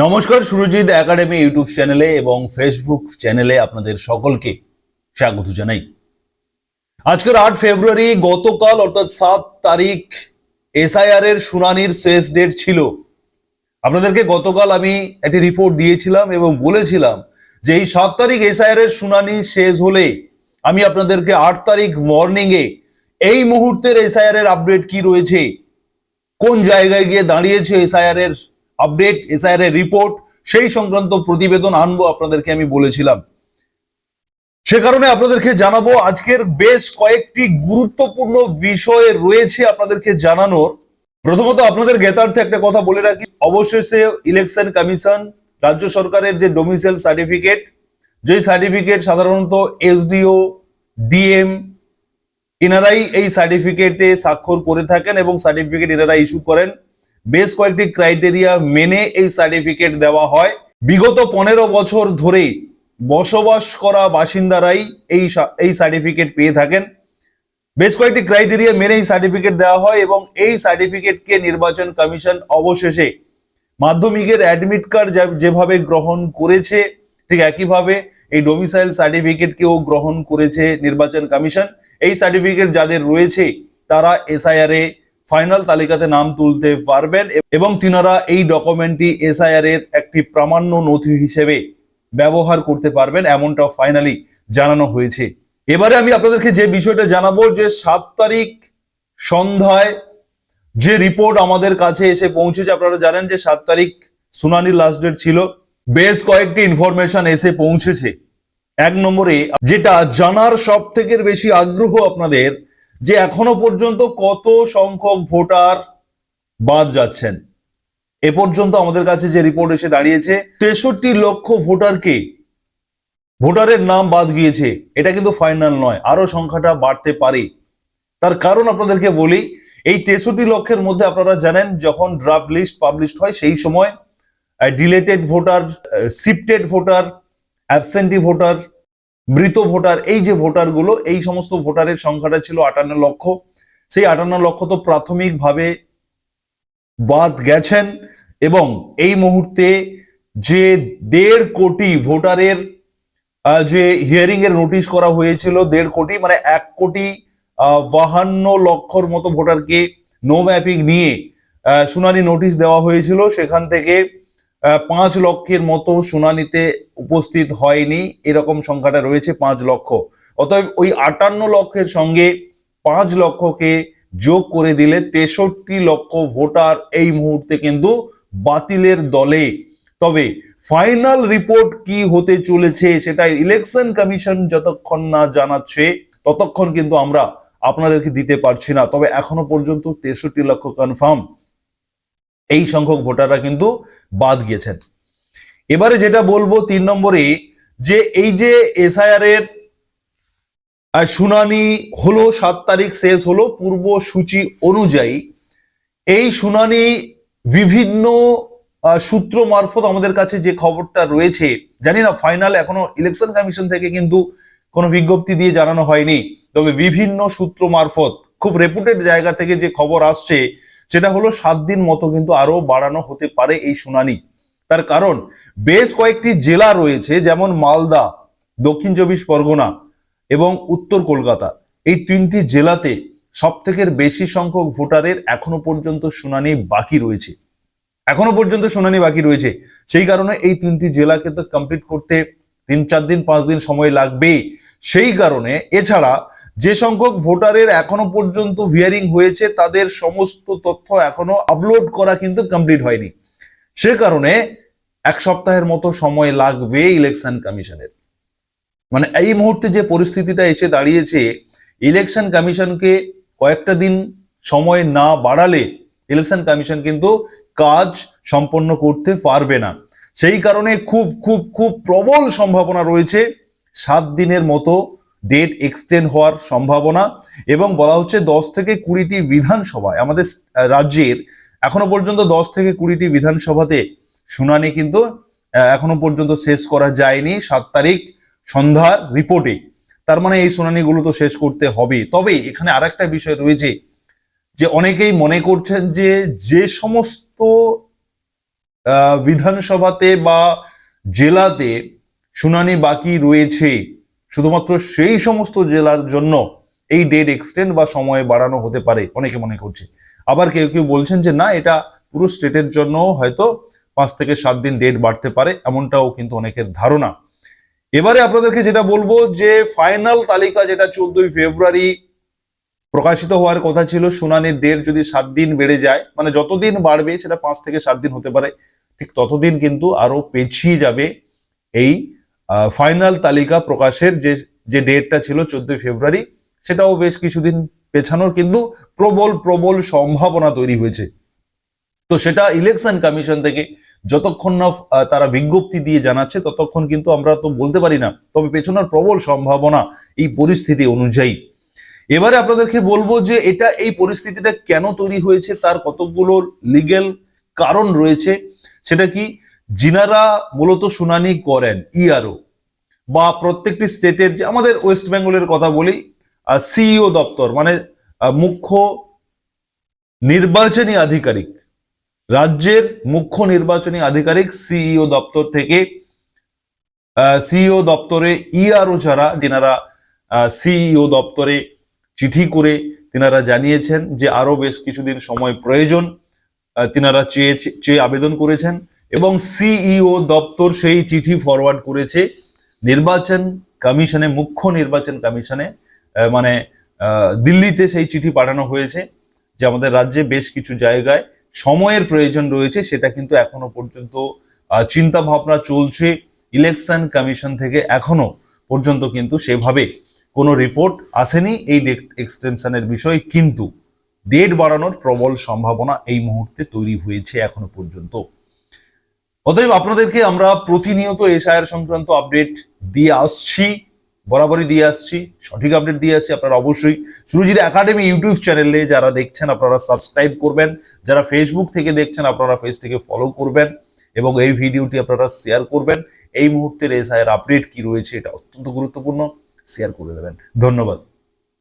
নমস্কার, Surajit academy YouTube চ্যানেলে এবং ফেসবুক চ্যানেলে আপনাদের সকলকে স্বাগত জানাই। আজকের 8 ফেব্রুয়ারি গতকাল অর্থাৎ 7 তারিখ এসআইআর এর শুনানির শেষ ডেট ছিল। আপনাদেরকে গতকাল আমি একটি রিপোর্ট দিয়েছিলাম এবং বলেছিলাম যে এই 7 তারিখ এসআইআর এর শুনানি শেষ হলে আমি আপনাদেরকে 8 তারিখ মর্নিং এ এই মুহূর্তের এসআইআর এর আপডেট কি রয়েছে, কোন জায়গায় গিয়ে দাঁড়িয়েছে এসআইআর এর আপডেট, এসআইআর এর রিপোর্ট, সেই সংক্রান্ত প্রতিবেদন আনবো আপনাদেরকে আমি বলেছিলাম। সে কারণে আপনাদেরকে জানাবো আজকের বেশ কয়েকটি গুরুত্বপূর্ণ বিষয় রয়েছে আপনাদেরকে জানানোর। প্রথমত আপনাদের জ্ঞাতার্থে একটা কথা বলে রাখি, অবশেষে ইলেকশন কমিশন রাজ্য সরকারের যে ডোমিসাইল সার্টিফিকেট, যে সার্টিফিকেট সাধারণত এসডিও, ডিএম এনারাই এই সার্টিফিকেটে স্বাক্ষর করে থাকেন এবং সার্টিফিকেট এনারা ইস্যু করেন। বেশ কয়েকটি ক্রাইটেরিয়া মেনে এই সার্টিফিকেট দেওয়া হয়। বিগত 15 বছর ধরে বসবাস করা বাসিন্দারাই এই সার্টিফিকেট পেয়ে থাকেন। বেশ কয়েকটি ক্রাইটেরিয়া মেনে এই সার্টিফিকেট দেওয়া হয় এবং এই সার্টিফিকেটকে নির্বাচন কমিশন অবশেষে মাধ্যমিকের অ্যাডমিট কার্ড যেভাবে গ্রহণ করেছে ঠিক একইভাবে এই ডোমিসাইল সার্টিফিকেটকেও গ্রহণ করেছে নির্বাচন কমিশন। এই সার্টিফিকেট যাদের রয়েছে তারা এসআইআর এ ফাইনাল তালিকাতে নাম তুলতে পারবেন এবং তিনারা এই ডকুমেন্টটি এসআইআর এর একটি প্রামাণ্য নথি হিসেবে ব্যবহার করতে পারবেন, এমনটা ফাইনালি জানানো হয়েছে। এবারে আমি আপনাদেরকে যে বিষয়টা জানাবো যে 7 তারিখ সন্ধ্যায় যে রিপোর্ট আমাদের কাছে এসে পৌঁছেছে, আপনারা জানেন যে 7 তারিখ শুনানির লাস্ট ডেট ছিল। বেশ কয়েকটি ইনফরমেশন এসে পৌঁছেছে। এক নম্বরে যেটা জানার সব থেকে বেশি আগ্রহ আপনাদের, যে এখনো পর্যন্ত কত সংখ্যক ভোটার বাদ যাচ্ছেন। এ পর্যন্ত আমাদের কাছে যে রিপোর্ট এসে দাঁড়িয়েছে 63 লক্ষ ভোটারের নাম বাদ গিয়েছে। এটা কিন্তু ফাইনাল নয়, আরো সংখ্যাটা বাড়তে পারে। তার কারণ আপনাদেরকে বলি, এই 63 লক্ষের মধ্যে আপনারা জানেন যখন ড্রাফট লিস্ট পাবলিশ হয় সেই সময় deleted voter, shifted voter, absentee voter, মৃত ভোটার, এই যে ভোটারগুলো, এই সমস্ত ভোটারের সংখ্যাটা ছিল 58 লক্ষ। সেই 58 লক্ষ তো প্রাথমিকভাবে বাদ গেছেন এবং এই মুহূর্তে যে 1.5 কোটি ভোটারের যে হিয়ারিং এর নোটিশ করা হয়েছিল, 1.5 কোটি মানে 1,52,00,000 মতো ভোটারকে নো ম্যাপিং নিয়ে শুনানি নোটিশ দেওয়া হয়েছিল। সেখান থেকে 5 লক্ষের মতো শুনানিতে উপস্থিত হয়নি, এরকম সংখ্যাটা রয়েছে 5 লক্ষ। অতএব ওই 58 লক্ষের সঙ্গে 5 লক্ষকে যোগ করে দিলে 63 লক্ষ ভোটার এই মুহূর্তে কিন্তু বাতিলের দলে। তবে ফাইনাল রিপোর্ট কি হতে চলেছে সেটা ইলেকশন কমিশন যতক্ষণ না জানাচ্ছে ততক্ষণ কিন্তু আমরা আপনাদেরকে দিতে পারছি না। তবে এখনো পর্যন্ত 63 লক্ষ কনফার্ম এই সংখ্যক ভোটাররা কিন্তু বাদ গিয়েছেন। এবারে যেটা বলবো 3 নম্বরে, যে এই যে এসআইআর এর শুনানি হলো 7 তারিখ শেষ হলো পূর্বসূচি অনুযায়ী। এই শুনানি বিভিন্ন সূত্র মারফত আমাদের কাছে যে খবরটা রয়েছে, জানি না ফাইনাল এখনো ইলেকশন কমিশন থেকে কিন্তু কোনো বিজ্ঞপ্তি দিয়ে জানানো হয়নি, তবে বিভিন্ন সূত্র মারফত খুব রেপুটেড জায়গা থেকে যে খবর আসছে সেটা হলো 7 দিন মতো কিন্তু আরো বাড়ানো হতে পারে এই শুনানি। তার কারণ বেশ কয়েকটি জেলা রয়েছে, যেমন মালদা, দক্ষিণ 24 পরগনা এবং উত্তর কলকাতা, এই 3টি জেলাতে সব থেকে বেশি সংখ্যক ভোটারের এখনো পর্যন্ত শুনানি বাকি রয়েছে। সেই কারণে এই 3টি জেলাকে তো কমপ্লিট করতে 3-4 দিন 5 দিন সময় লাগবে। সেই কারণে এছাড়া যে সংখ্যক ভোটারের এখনো পর্যন্ত হিয়ারিং হয়েছে তাদের সমস্ত তথ্য এখনো আপলোড করা কিন্তু কমপ্লিট হয়নি। সে কারণে 1 সপ্তাহের মতো সময় লাগবে ইলেকশন কমিশনের। মানে এই মুহূর্তে যে পরিস্থিতিটা এসে দাঁড়িয়েছে, ইলেকশন কমিশনকে কয়েকটা দিন সময় না বাড়ালে ইলেকশন কমিশন কিন্তু কাজ সম্পন্ন করতে পারবে না। সেই কারণে খুব খুব খুব প্রবল সম্ভাবনা রয়েছে 7 দিনের মতো ডেট এক্সটেন্ড হওয়ার সম্ভাবনা। এবং বলা হচ্ছে 10 থেকে 20টি বিধানসভায়, আমাদের রাজ্যের এখনো পর্যন্ত 10 থেকে 20টি বিধানসভাতে শুনানি কিন্তু এখনো পর্যন্ত শেষ করা যায়নি 7 তারিখ সন্ধ্যার রিপোর্টে। তার মানে এই শুনানিগুলো তো শেষ করতে হবে। তবে এখানে আরেকটা বিষয় রয়েছে, যে অনেকেই মনে করছেন যে যে সমস্ত বিধানসভাতে বা জেলাতে শুনানি বাকি রয়েছে, শুধুমাত্র সেই সমস্ত জেলার জন্য এই ডেট এক্সটেন্ড বা সময় বাড়ানো হতে পারে অনেকে মনে করছে। আবার কেউ কেউ বলছেন যে না, এটা পুরো স্টেটের জন্য হয়তো 5 থেকে 7 দিন ডেট বাড়তে পারে, এমনটাও কিন্তু অনেকের ধারণা। এবারে আপনাদেরকে যেটা বলবো যে ফাইনাল তালিকা যেটা 14ই ফেব্রুয়ারি প্রকাশিত হওয়ার কথা ছিল, শুনানির ডেট যদি 7 দিন বেড়ে যায়, মানে যতদিন বাড়বে সেটা 5 থেকে 7 দিন হতে পারে, ঠিক ততদিন কিন্তু আরো পেছিয়ে যাবে এই ফাইনাল তালিকা প্রকাশের যে ডেটটা ছিল 14ই ফেব্রুয়ারি, সেটাও বেশ কিছুদিন পেছানোর কিন্তু প্রবল প্রবল সম্ভাবনা তৈরি হয়েছে। তো সেটা ইলেকশন কমিশন থেকে যতক্ষণ না তারা বিজ্ঞপ্তি দিয়ে জানাচ্ছে ততক্ষণ কিন্তু আমরা তো বলতে পারি না, তবে পেছনের প্রবল সম্ভাবনা এই পরিস্থিতি অনুযায়ী। এবারে আপনাদেরকে বলবো যে এই পরিস্থিতিটা কেন তৈরি হয়েছে, তার কতগুলো লিগ্যাল কারণ রয়েছে। সেটা কি, যিনারা মূলত শুনানি করেন ইআরও বা প্রত্যেকটি স্টেটের, যে আমাদের ওয়েস্ট বেঙ্গলের কথা বলি, সিইও দপ্তর মানে মুখ্য নির্বাচনী আধিকারিক, রাজ্যের মুখ্য নির্বাচনী আধিকারিক সিইও দপ্তর থেকে সিইও দপ্তরে ইআরও যারা, যিনারা সিইও দপ্তরে চিঠি করে তিনারা জানিয়েছেন যে আরো বেশ কিছুদিন সময় প্রয়োজন, তিনারা চেয়ে আবেদন করেছেন এবং সিইও দপ্তর সেই চিঠি ফরওয়ার্ড করেছে নির্বাচন কমিশনে, মুখ্য নির্বাচন কমিশনে, মানে দিল্লিতে সেই চিঠি পাঠানো হয়েছে যে আমাদের রাজ্যে বেশ কিছু জায়গায় সময়ের প্রয়োজন রয়েছে, সেটা কিন্তু এখনো পর্যন্ত চিন্তা ভাবনা চলছে ইলেকশন কমিশন থেকে, এখনো পর্যন্ত কিন্তু সেভাবে কোনো রিপোর্ট আসেনি এই ডেট এক্সটেনশনের বিষয়ে, কিন্তু ডেট বাড়ানোর প্রবল সম্ভাবনা এই মুহূর্তে তৈরি হয়েছে এখনো পর্যন্ত। অতএব আপনাদেরকে আমরা প্রতিনিয়ত এসআইআর সংক্রান্ত আপডেট দিয়ে আসছি, বরাবরই দিয়ে আসছি, সঠিক আপডেট দিয়ে আসছি। আপনারা অবশ্যই সুরজিৎ একাডেমি ইউটিউব চ্যানেলে যারা দেখছেন আপনারা সাবস্ক্রাইব করবেন, যারা ফেসবুক থেকে দেখছেন আপনারা পেজটিকে ফলো করবেন এবং এই ভিডিওটি আপনারা শেয়ার করবেন। এই মুহূর্তের এসআইআর আপডেট কি রয়েছে এটা অত্যন্ত গুরুত্বপূর্ণ, শেয়ার করে দেবেন। ধন্যবাদ।